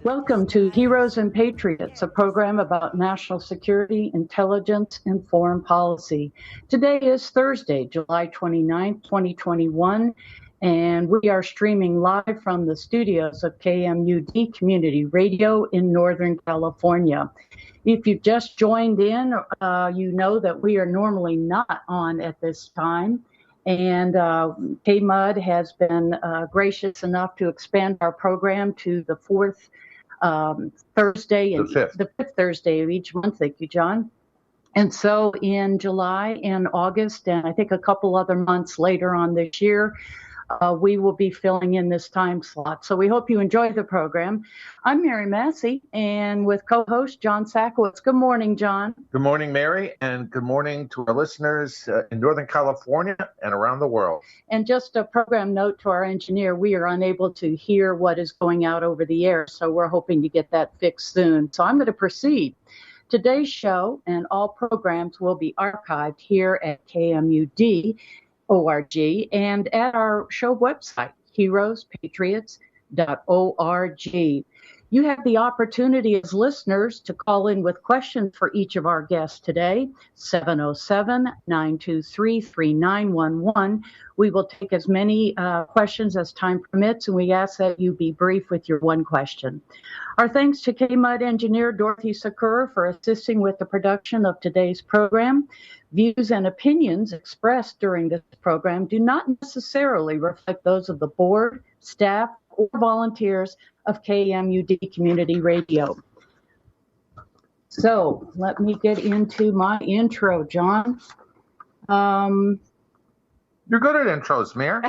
Welcome to Heroes and Patriots, a program about national security, intelligence, and foreign policy. Today is Thursday, July 29th, 2021, and we are streaming live from the studios of KMUD Community Radio in Northern California. If you've just joined in, you know that we are normally not on at this time. And KMUD has been gracious enough to expand our program to the fourth Thursday, the fifth Thursday of each month. Thank you, John. And so in July and August, and I think a couple other months later on this year, we will be filling in this time slot. So we hope you enjoy the program. I'm Mary Massey, and with co-host John SAKOWICZ. Good morning, John. Good morning, Mary, and good morning to our listeners in Northern California and around the world. And just a program note to our engineer, we are unable to hear what is going out over the air, so we're hoping to get that fixed soon. So I'm going to proceed. Today's show and all programs will be archived here at KMUD.org and at our show website, heroespatriots.org. You have the opportunity as listeners to call in with questions for each of our guests today, 707-923-3911. We will take as many questions as time permits, and we ask that you be brief with your one question. Our thanks to KMUD engineer Dorothy Sakura for assisting with the production of today's program. Views and opinions expressed during this program do not necessarily reflect those of the board, staff, or volunteers of KMUD Community Radio. So let me get into my intro, John. You're good at intros, Mary.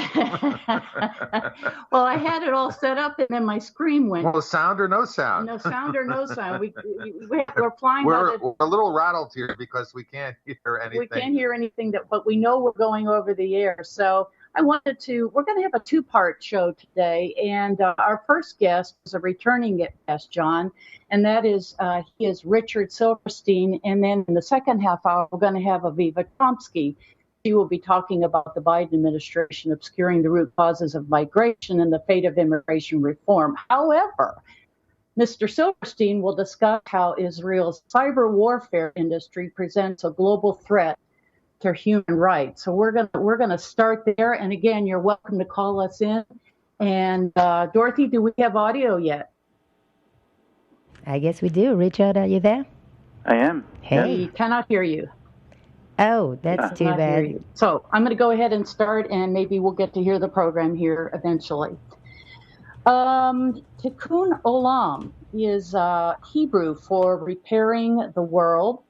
Well, I had it all set up, and then my screen went. Well, sound or no sound? No sound or no sound. We're flying. We're a little rattled here because we can't hear anything. We can't hear anything, but we know we're going over the air. So we're going to have a two-part show today, and our first guest is a returning guest, John, and that is, he is Richard Silverstein, and then in the second half hour, we're going to have Aviva Chomsky. She will be talking about the Biden administration obscuring the root causes of migration and the fate of immigration reform. However, Mr. Silverstein will discuss how Israel's cyber warfare industry presents a global threat to human rights. So we're gonna start there. And again, you're welcome to call us in. And Dorothy, do we have audio yet? I guess we do. Richard, are you there? I am. Hey, cannot hear you. Oh, that's too bad. So I'm going to go ahead and start, and maybe we'll get to hear the program here eventually. Tikkun Olam is Hebrew for repairing the world.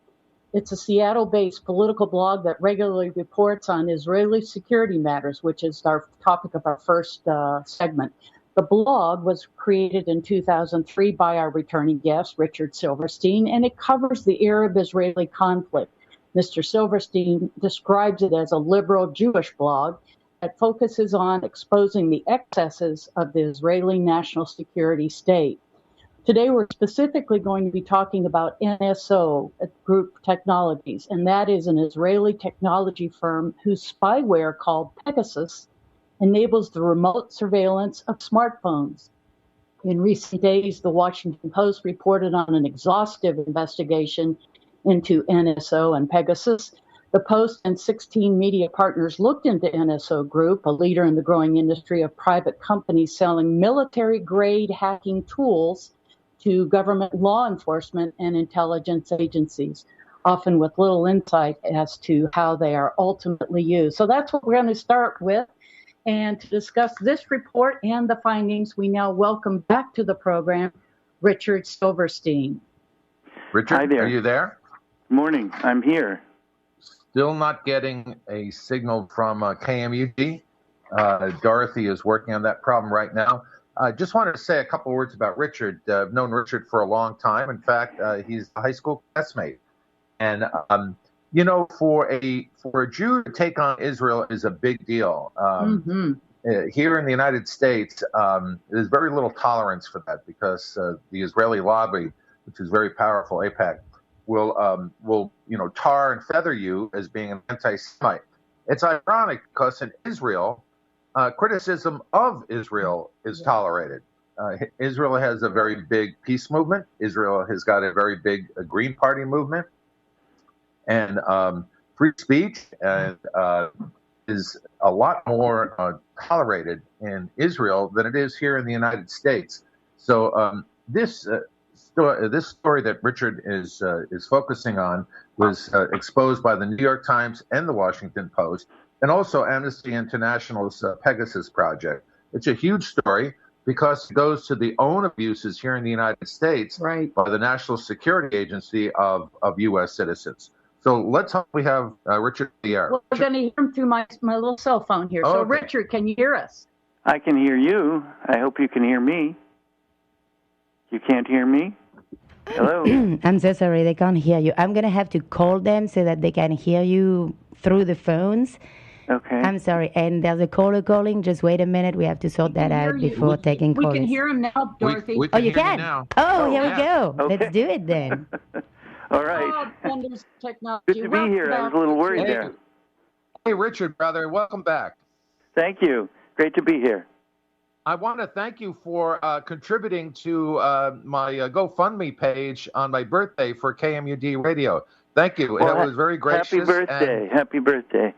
It's a Seattle-based political blog that regularly reports on Israeli security matters, which is our topic of our first segment. The blog was created in 2003 by our returning guest, Richard Silverstein, and it covers the Arab-Israeli conflict. Mr. Silverstein describes it as a liberal Jewish blog that focuses on exposing the excesses of the Israeli national security state. Today, we're specifically going to be talking about NSO Group Technologies, and that is an Israeli technology firm whose spyware called PEGASUS enables the remote surveillance of smartphones. In recent days, the Washington Post reported on an exhaustive investigation into NSO and PEGASUS. The Post and 16 media partners looked into NSO Group, a leader in the growing industry of private companies selling military-grade hacking tools to government law enforcement and intelligence agencies, often with little insight as to how they are ultimately used. So that's what we're going to start with. And to discuss this report and the findings, we now welcome back to the program Richard Silverstein. Richard, Hi there. Are you there? Morning. I'm here. Still not getting a signal from KMUD. Dorothy is working on that problem right now. I just wanted to say a couple words about Richard. I've known Richard for a long time. In fact, he's a high school classmate. And, for a Jew to take on Israel is a big deal. Here in the United States, there's very little tolerance for that because the Israeli lobby, which is very powerful, AIPAC, will tar and feather you as being an anti-Semite. It's ironic because in Israel, criticism of Israel is tolerated. Israel has a very big peace movement. Israel has got a very big Green Party movement, and free speech and is a lot more tolerated in Israel than it is here in the United States. So this story that Richard is focusing on was exposed by the New York Times and the Washington Post, and also Amnesty International's Pegasus project. It's a huge story because it goes to the own abuses here in the United States by the National Security Agency of U.S. citizens. So let's hope we have Richard in the air. Well, we're going to hear him through my little cell phone here. So, okay. Richard, can you hear us? I can hear you. I hope you can hear me. You can't hear me? Hello? I'm so sorry, they can't hear you. I'm going to have to call them so that they can hear you through the phones. Okay. I'm sorry. And there's a caller calling. Just wait a minute. We have to sort that out before taking calls. We can hear him now, Dorothy. We can you hear can? now. Oh, here we go. Okay. Let's do it then. All right. Technology. Good to be here. I was a little worried there. Hey, Richard, brother. Welcome back. Thank you. Great to be here. I want to thank you for contributing to my GoFundMe page on my birthday for KMUD Radio. Thank you. Well, it was very gracious. Happy birthday. Happy birthday.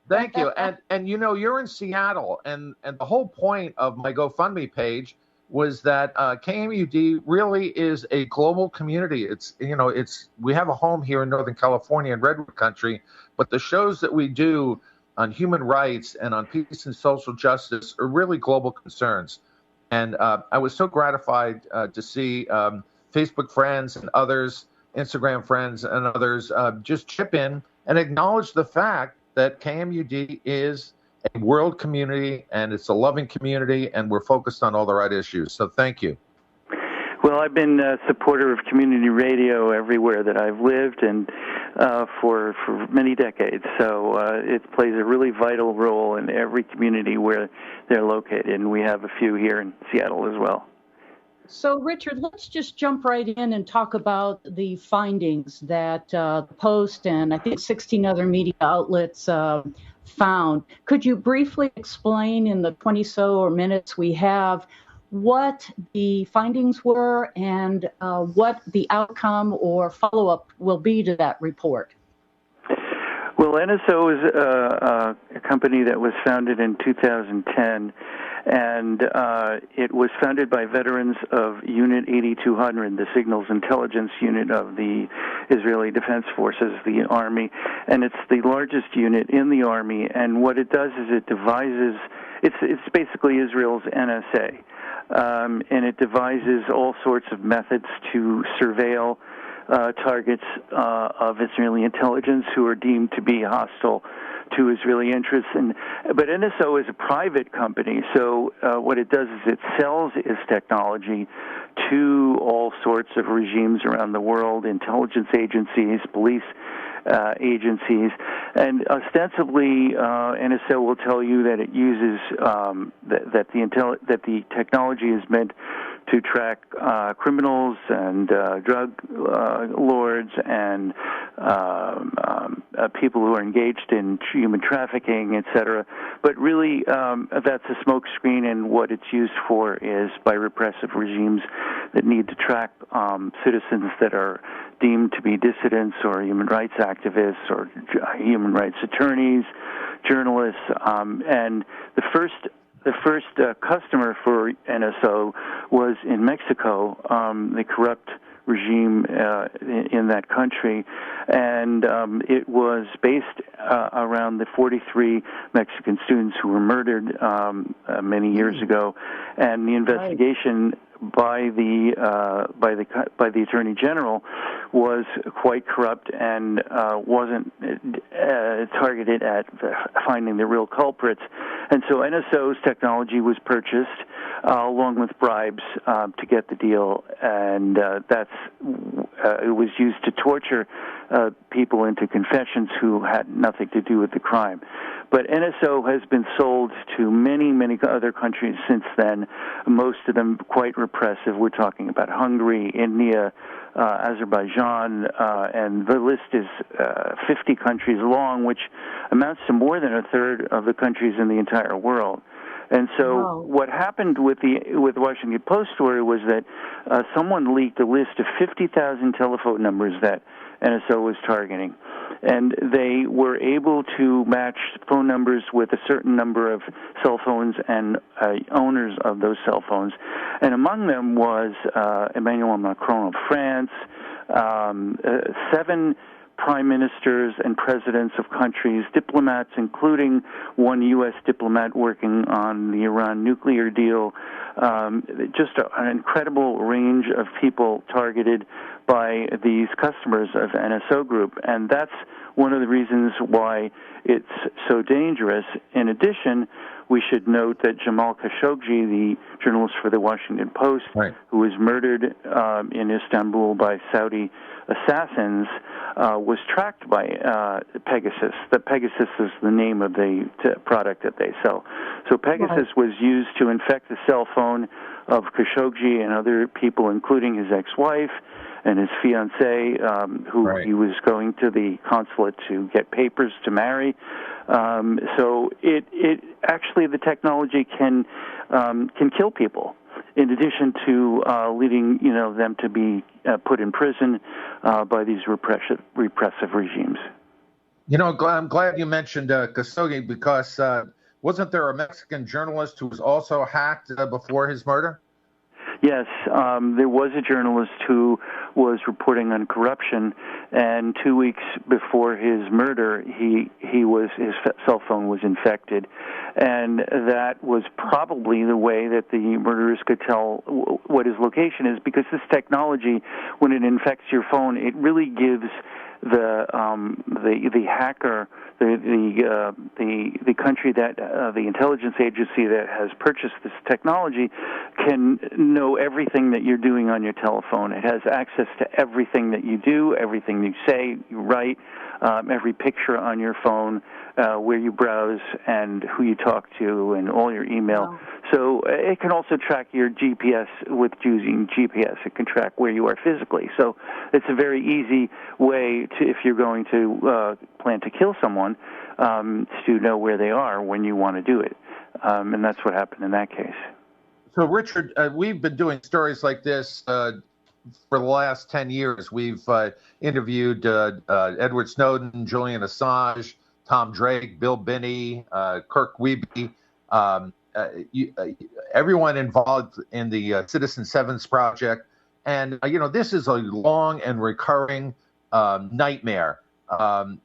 Thank you. And you know, you're in Seattle, and the whole point of my GoFundMe page was that KMUD really is a global community. We have a home here in Northern California in Redwood Country, but the shows that we do on human rights and on peace and social justice are really global concerns. And I was so gratified to see Facebook friends and others, Instagram friends and others just chip in and acknowledge the fact that KMUD is a world community, and it's a loving community, and we're focused on all the right issues. So thank you. Well, I've been a supporter of community radio everywhere that I've lived, and for many decades. So it plays a really vital role in every community where they're located, and we have a few here in Seattle as well. So, Richard, let's just jump right in and talk about the findings that the Post and I think 16 other media outlets found. Could you briefly explain in the 20 minutes we have what the findings were and what the outcome or follow-up will be to that report? Well, NSO is a company that was founded in 2010, and it was founded by veterans of Unit 8200, the Signals Intelligence Unit of the Israeli Defense Forces, the Army, and it's the largest unit in the Army, and what it does is it devises, it's basically Israel's NSA, and it devises all sorts of methods to surveil targets of Israeli intelligence who are deemed to be hostile to Israeli interests. But NSO is a private company, so what it does is it sells its technology to all sorts of regimes around the world, intelligence agencies, police agencies, and ostensibly NSO will tell you that it uses that the technology is meant to track criminals and drug lords and people who are engaged in human trafficking, etc. But really, that's a smokescreen, and what it's used for is by repressive regimes that need to track citizens that are deemed to be dissidents or human rights activists or human rights attorneys, journalists, and the first customer for NSO was in Mexico, the corrupt regime in that country, and it was based around the 43 Mexican students who were murdered many years ago, and the investigation by the Attorney General was quite corrupt and wasn't targeted at finding the real culprits. And so NSO's technology was purchased along with bribes to get the deal, and it was used to torture people into confessions who had nothing to do with the crime. But NSO has been sold to many, many other countries since then, most of them quite repressive. We're talking about Hungary, India, Azerbaijan, and the list is 50 countries long, which amounts to more than a third of the countries in the entire world. And so what happened with the Washington Post story was that someone leaked a list of 50,000 telephone numbers that NSO was targeting. And they were able to match phone numbers with a certain number of cell phones and owners of those cell phones. And among them was Emmanuel Macron of France, 7 prime ministers and presidents of countries, diplomats, including one U.S. diplomat working on the Iran nuclear deal, just an incredible range of people targeted by these customers of NSO Group. And that's one of the reasons why it's so dangerous. In addition, we should note that Jamal Khashoggi, the journalist for the Washington Post, who was murdered in Istanbul by Saudi assassins, was tracked by Pegasus. The Pegasus is the name of the product that they sell. So Pegasus was used to infect the cell phone of Khashoggi and other people, including his ex-wife and his fiancée, who he was going to the consulate to get papers to marry. So it actually, the technology can kill people, in addition to leading them to be put in prison by these repressive regimes. I'm glad you mentioned Khashoggi, because wasn't there a Mexican journalist who was also hacked before his murder? Yes, there was a journalist who was reporting on corruption, and 2 weeks before his murder, his cell phone was infected, and that was probably the way that the murderers could tell what his location is, because this technology, when it infects your phone, it really gives the hacker, the country that the intelligence agency that has purchased this technology can know everything that you're doing on your telephone. It has access to everything that you do, everything you say, you write, every picture on your phone, where you browse and who you talk to, and all your email. So it can also track your GPS with using GPS. It can track where you are physically. So it's a very easy way to, if you're going to plan to kill someone, to know where they are when you want to do it. And that's what happened in that case. So, Richard, we've been doing stories like this for the last 10 years. We've interviewed Edward Snowden, Julian Assange, Tom Drake, Bill Binney, Kirk Wiebe, everyone involved in the Citizen Sevens project. And, this is a long and recurring nightmare. Of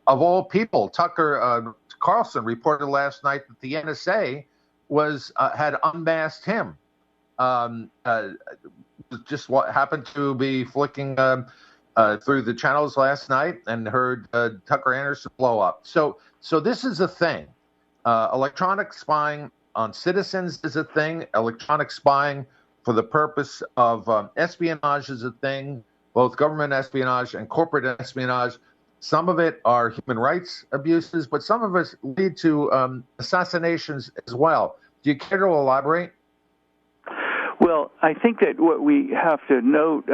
all people, Tucker Carlson reported last night that the NSA had unmasked him. Just what happened to be flicking through the channels last night and heard Tucker Anderson blow up. So this is a thing. Electronic spying on citizens is a thing. Electronic spying for the purpose of espionage is a thing, both government espionage and corporate espionage. Some of it are human rights abuses, but some of it lead to assassinations as well. Do you care to elaborate? Well, I think that what we have to note,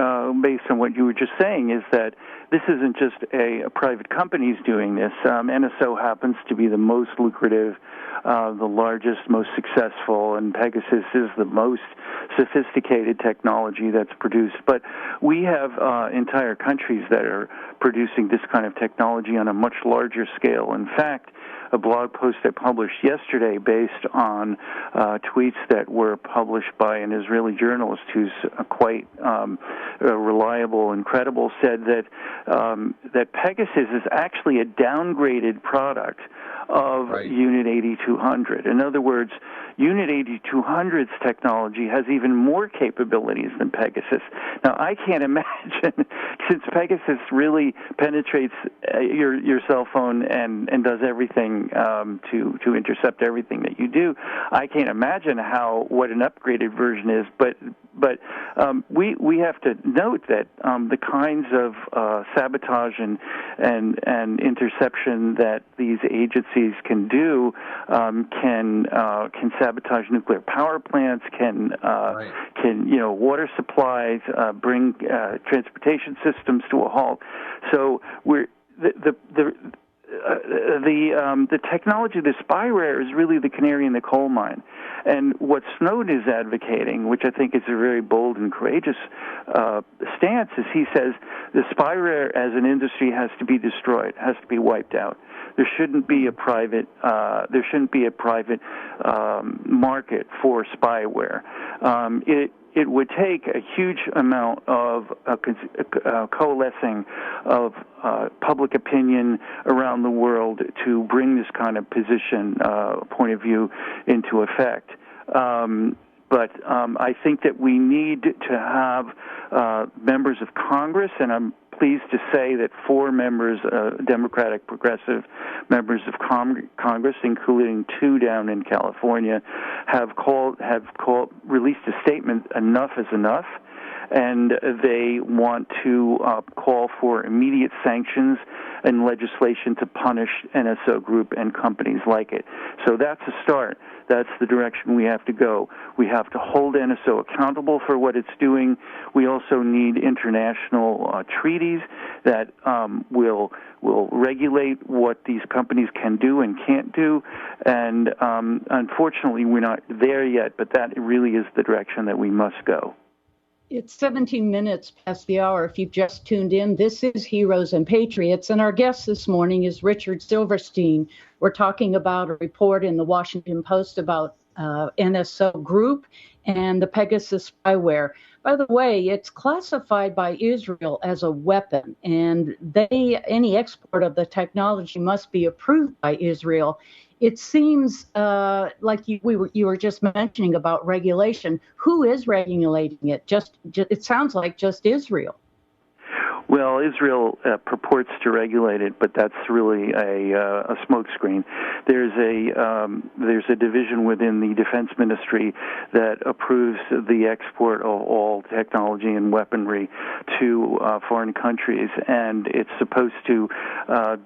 based on what you were just saying, is that this isn't just a private companies doing this. NSO happens to be the most lucrative, the largest, most successful, and Pegasus is the most sophisticated technology that's produced. But we have entire countries that are producing this kind of technology on a much larger scale. In fact, a blog post I published yesterday based on tweets that were published by an Israeli journalist who's quite reliable and credible, said that that Pegasus is actually a downgraded product of Unit 8200. In other words, Unit 8200's technology has even more capabilities than Pegasus. Now, I can't imagine, since Pegasus really penetrates your cell phone and does everything to intercept everything that you do, I can't imagine what an upgraded version is. But we have to note that the kinds of sabotage and interception that these agencies can do can sabotage nuclear power plants, can water supplies, bring transportation systems to a halt. So the technology, the spyware, is really the canary in the coal mine. And what Snowden is advocating, which I think is a very bold and courageous stance, is he says the spyware as an industry has to be destroyed, has to be wiped out. There shouldn't be a private market for spyware. It would take a huge amount of coalescing of public opinion around the world to bring this kind of point of view into effect. But I think that we need to have members of Congress, and I'm pleased to say that 4 members, Democratic progressive members of Congress, including 2 down in California, have released a statement, "Enough is enough," and they want to call for immediate sanctions and legislation to punish NSO Group and companies like it. So that's a start. That's the direction we have to go. We have to hold NSO accountable for what it's doing. We also need international treaties that will regulate what these companies can do and can't do. And unfortunately, we're not there yet, but that really is the direction that we must go. It's 17 minutes past the hour. If you've just tuned in, this is Heroes and Patriots, and our guest this morning is Richard Silverstein. We're talking about a report in the Washington Post about NSO Group and the Pegasus spyware. By the way, it's classified by Israel as a weapon, and any export of the technology must be approved by Israel. It seems like you were just mentioning about regulation. Who is regulating it? It sounds like just Israel. Well, Israel purports to regulate it, but that's really a smokescreen. There's a division within the Defense Ministry that approves the export of all technology and weaponry to foreign countries, and it's supposed to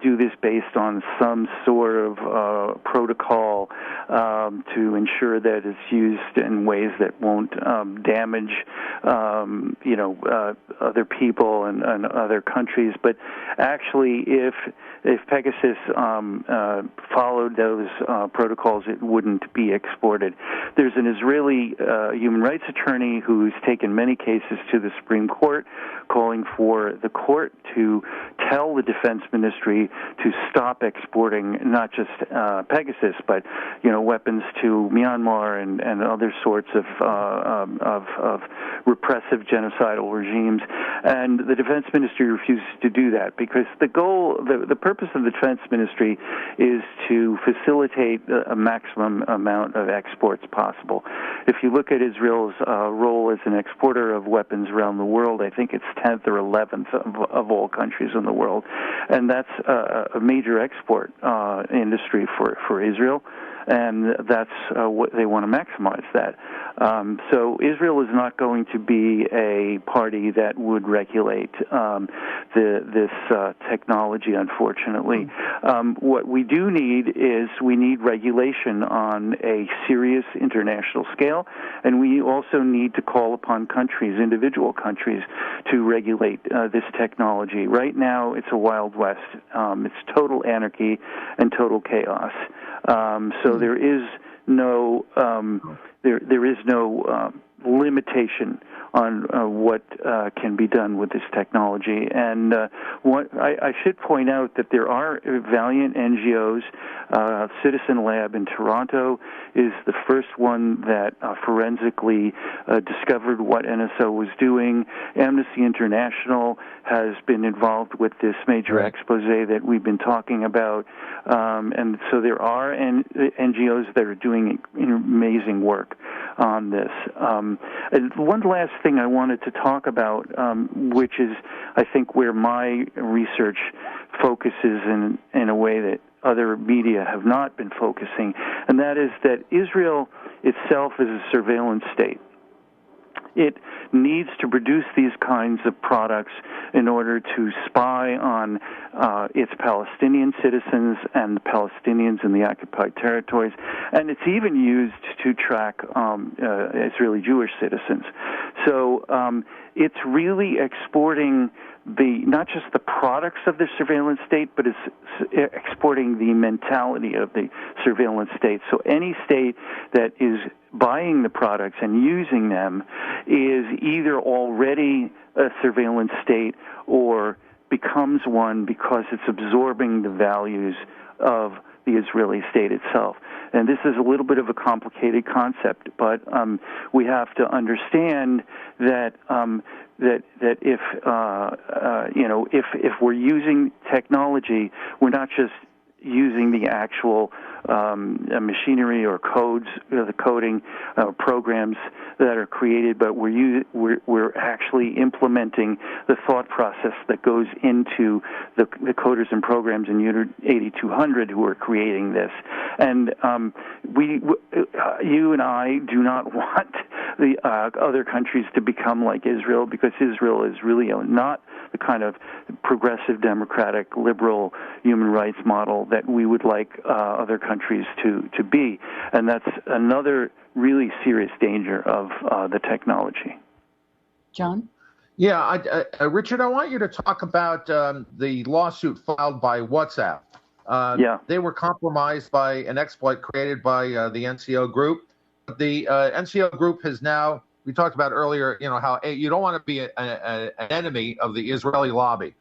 do this based on some sort of protocol to ensure that it's used in ways that won't damage, other people and other countries. But actually, if Pegasus followed those protocols, it wouldn't be exported. There's an Israeli human rights attorney who's taken many cases to the Supreme Court, calling for the court to tell the Defense Ministry to stop exporting not just Pegasus, but weapons to Myanmar and other sorts of repressive genocidal regimes. And the Defense Ministry refuses to do that because the purpose of the Defense Ministry is to facilitate a maximum amount of exports possible. If you look at Israel's role as an exporter of weapons around the world, I think it's 10th or 11th of all countries in the world, and that's a major export industry for Israel. And that's what they want to maximize that. So Israel is not going to be a party that would regulate this technology, unfortunately. What we do need is regulation on a serious international scale, and we also need to call upon countries, individual countries, to regulate this technology. Right now, it's a Wild West. It's total anarchy and total chaos. So there is no limitation on what can be done with this technology. And I should point out that there are valiant NGOs. Citizen Lab in Toronto is the first one that forensically discovered what NSO was doing. Amnesty International has been involved with this major expose that we've been talking about. And so there are NGOs that are doing amazing work on this. And one last thing I wanted to talk about, which is, I think, where my research focuses in a way that other media have not been focusing, and that is that Israel itself is a surveillance state. It needs to produce these kinds of products in order to spy on its Palestinian citizens and the Palestinians in the occupied territories, and it's even used to track Israeli Jewish citizens. So it's really exporting not just the products of the surveillance state, but it's exporting the mentality of the surveillance state. So any state that is buying the products and using them is either already a surveillance state or becomes one because it's absorbing the values of the Israeli state itself. And this is a little bit of a complicated concept, but we have to understand that if if we're using technology, we're not just using the actual machinery or codes, the coding programs that are created, but we're actually implementing the thought process that goes into the coders and programs in Unit 8200 who are creating this. And you and I do not want the other countries to become like Israel, because Israel is really not the kind of progressive, democratic, liberal human rights model that we would like other countries to be. And that's another really serious danger of the technology. John? Yeah, Richard, I want you to talk about the lawsuit filed by WhatsApp. They were compromised by an exploit created by the NCO group. The NCO group has now, we talked about earlier, how you don't want to be an enemy of the Israeli lobby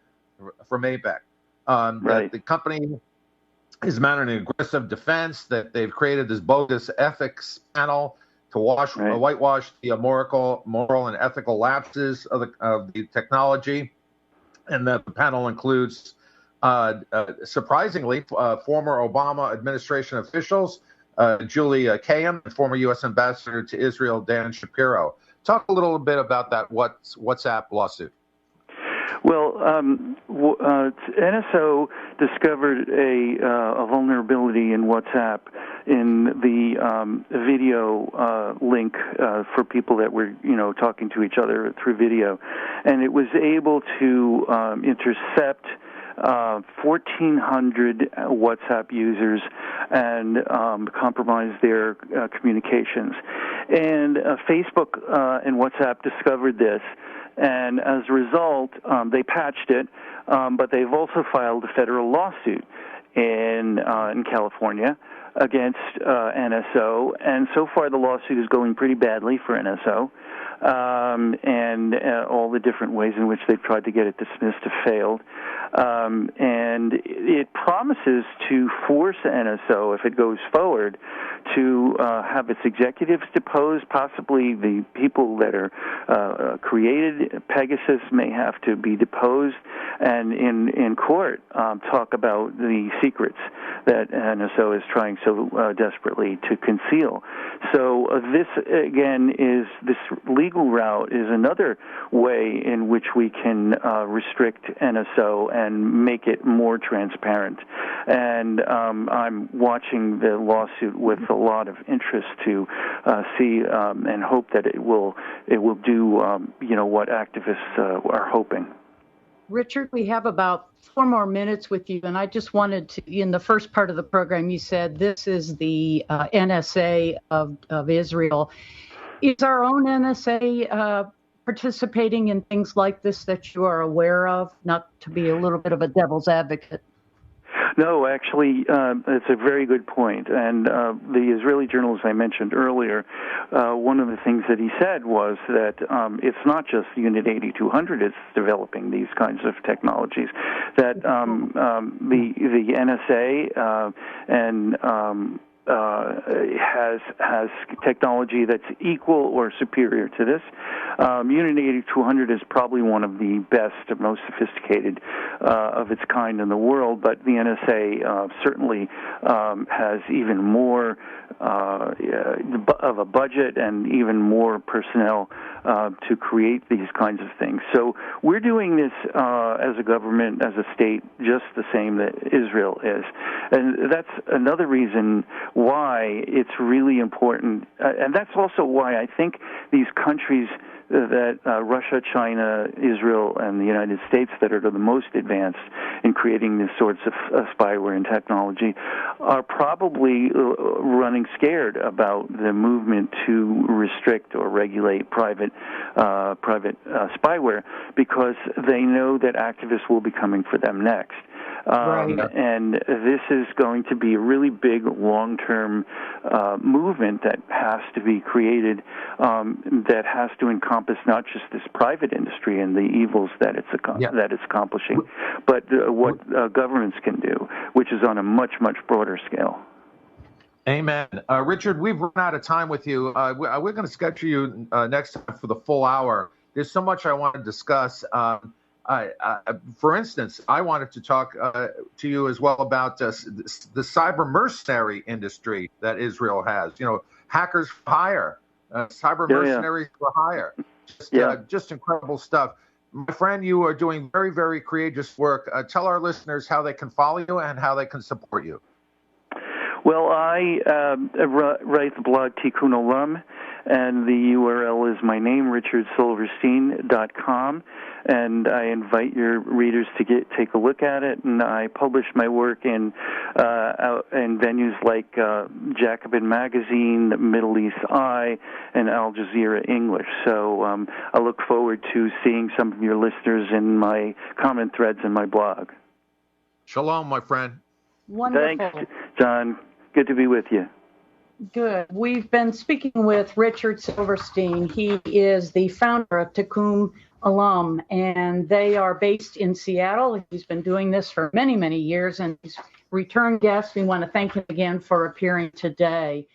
from AIPAC. Right. The company is mounting an aggressive defense that they've created this bogus ethics panel to whitewash the moral and ethical lapses of the technology, and that the panel includes, surprisingly, former Obama administration officials, Julie Kayem, and former U.S. Ambassador to Israel, Dan Shapiro. Talk a little bit about that WhatsApp lawsuit. Well, NSO discovered a vulnerability in WhatsApp in the video link for people that were, talking to each other through video, and it was able to intercept 1,400 WhatsApp users and compromise their communications. And Facebook and WhatsApp discovered this, and as a result, they patched it, but they've also filed a federal lawsuit in California against NSO, and so far the lawsuit is going pretty badly for NSO, and all the different ways in which they've tried to get it dismissed have failed. And it promises to force NSO, if it goes forward, to have its executives deposed. Possibly the people that are created Pegasus may have to be deposed, and in court talk about the secrets that NSO is trying so desperately to conceal. So this, again, this legal route is another way in which we can restrict NSO and make it more transparent. And I'm watching the lawsuit with a lot of interest to see and hope that it will do what activists are hoping. Richard, we have about 4 more minutes with you, and I just wanted to, in the first part of the program, you said this is the NSA of Israel. Is our own NSA participating in things like this that you are aware of, not to be a little bit of a devil's advocate? No, actually, it's a very good point. And the Israeli journalist I mentioned earlier, one of the things that he said was that it's not just Unit 8200 that's developing these kinds of technologies, that the NSA and has technology that's equal or superior to this. Unit 8200 is probably one of the best or most sophisticated of its kind in the world, but the NSA certainly has even more of a budget and even more personnel to create these kinds of things. So we're doing this as a government, as a state, just the same that Israel is. And that's another reason why it's really important. And that's also why I think these countries that Russia, China, Israel, and the United States, that are the most advanced in creating these sorts of spyware and technology, are probably running scared about the movement to restrict or regulate private spyware, because they know that activists will be coming for them next. Right. And this is going to be a really big long-term movement that has to be created, that has to encompass not just this private industry and the evils that it's accomplishing, but what governments can do, which is on a much, much broader scale. Amen. Richard, we've run out of time with you. We're going to schedule you next time for the full hour. There's so much I want to discuss. For instance, I wanted to talk to you as well about the cyber mercenary industry that Israel has. You know, hackers for hire, cyber mercenaries for hire. Just incredible stuff. My friend, you are doing very, very courageous work. Tell our listeners how they can follow you and how they can support you. Well, I write the blog Tikkun Olam, and the URL is my name, richardsilverstein.com, and I invite your readers to take a look at it. And I publish my work in venues like Jacobin Magazine, Middle East Eye, and Al Jazeera English. So I look forward to seeing some of your listeners in my comment threads in my blog. Shalom, my friend. Wonderful. Thanks, John. Good to be with you. Good. We've been speaking with Richard Silverstein. He is the founder of Tikkun Olam, and they are based in Seattle. He's been doing this for many, many years, and he's a return guest. We want to thank him again for appearing today.